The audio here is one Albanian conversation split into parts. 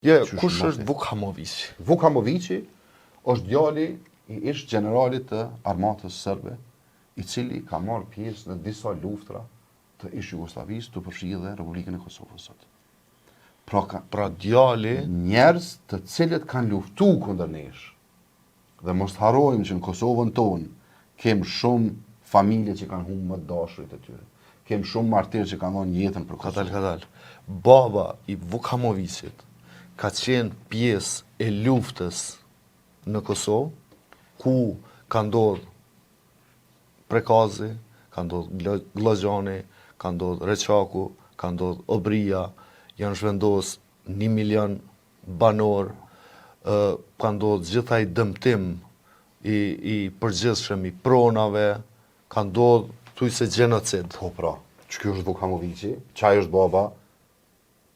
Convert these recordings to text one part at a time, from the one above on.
Kush është Vuk Hamoviqi? Vuk Hamoviqi është djali i ish generalit të armatës sërbe, i cili ka marrë pjesë në disa luftra të ish Jugosllavisë, të përfshirë dhe Republikën e Kosovës sot. Pra djali njerëz të cilët kanë luftu kundër nesh. Dhe mos harrojmë që në Kosovën tonë kem shumë familje që kanë humbur më dashurit e tyre. Kem shumë martirë që kanë dhënë jetën për Kosovën. Kadal. Baba i Vuk Hamoviqit ka qenë pjesë e luftës në Kosovë, ku ka ndodhur Prekazi, ka ndodhur Glazani, ka ndodhur Reçaku, ka ndodhur Obria, janë zhvendos 1 milion banor, ka ndodhur gjithaj dëmtim i përgjithshëm i pronave, ka ndodhur thujse gjenocid. Po pra, që kjo është Vuk Hamoviqi, qaj është baba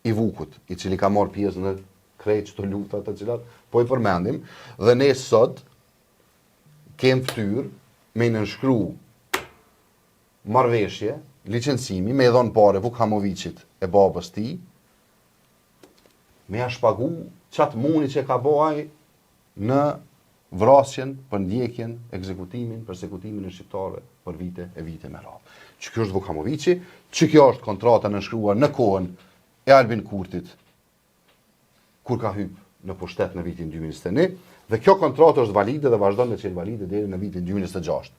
i Vukut, i cili ka marrë pjesë në krejt çdo lufta të cilat po i përmendim, dhe ne sot kem ftyrë me nënshkru marrëveshje, licencimi, me i dhënë pare Vuk Hamoviqit e babës tij, me ja shpagu qatë muni që ka bëaj në vrasjen, për ndjekjen, ekzekutimin, persekutimin e shqiptarëve për vite e vite me radhë. Që kjo është Vuk Hamoviqi, që kjo është kontrata nënshkruar në kohën e Albin Kurtit, kur ka hyp në pushtet në vitin 2021, dhe kjo kontratë është valide dhe vazhdon me qenë valide deri në vitin 2026.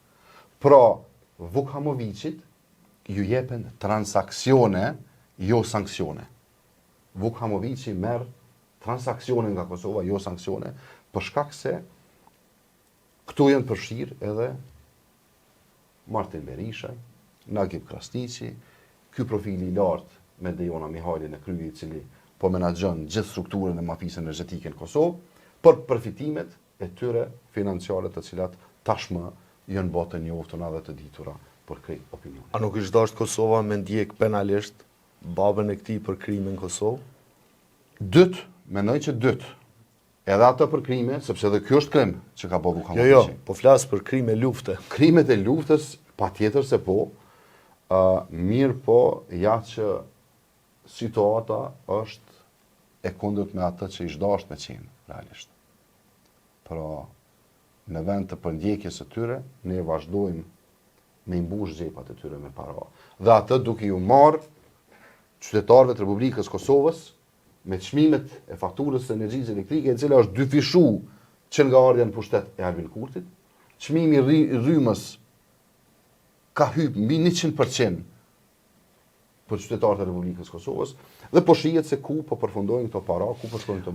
Pra, Vuk Hamoviqit ju jepen transaksione, jo sanksione. Vuk Hamoviqi merr transaksione nga Kosova, jo sanksione, për shkak se këtu janë përfshirë edhe Martin Berishaj, Nagib Krasniqi, ky profili i lartë me Dejona Mihajli në krye, i cili po menaxhon gjithë strukturën e mafisë energjetike në Kosovë, për përfitimet e tyre financiare të cilat tashmë janë botë e njohur edhe të ditura për krejt opinionin. A nuk është dashur Kosova me ndjek penalisht babën e këtij për krimin Kosovë? Mendoj që dytë. Edhe ato për krime, sepse edhe kjo është krim që ka bëu Vuk Hamoviqi. Jo, po flas për krime lufte. Krimet e luftës, patjetër se po, mirë po, ja që situata është e kundërt me atë që ish dashur me qenë, realisht. Pra, në vend të përndjekjes së tyre, ne vazhdojmë me imbush xhepat e tyre me para. Dhe atë duke ju marrë qytetarëve të Republikës Kosovës me çmimet e fakturës së energjisë elektrike, e cila është dyfishu që nga ardha në pushtet e Albin Kurtit, çmimi i rrymës ka hyp mbi 100% për qytetarët e Republikës Kosovës, dhe po shihet se ku po përfundojnë këto para, ku po shkojnë këto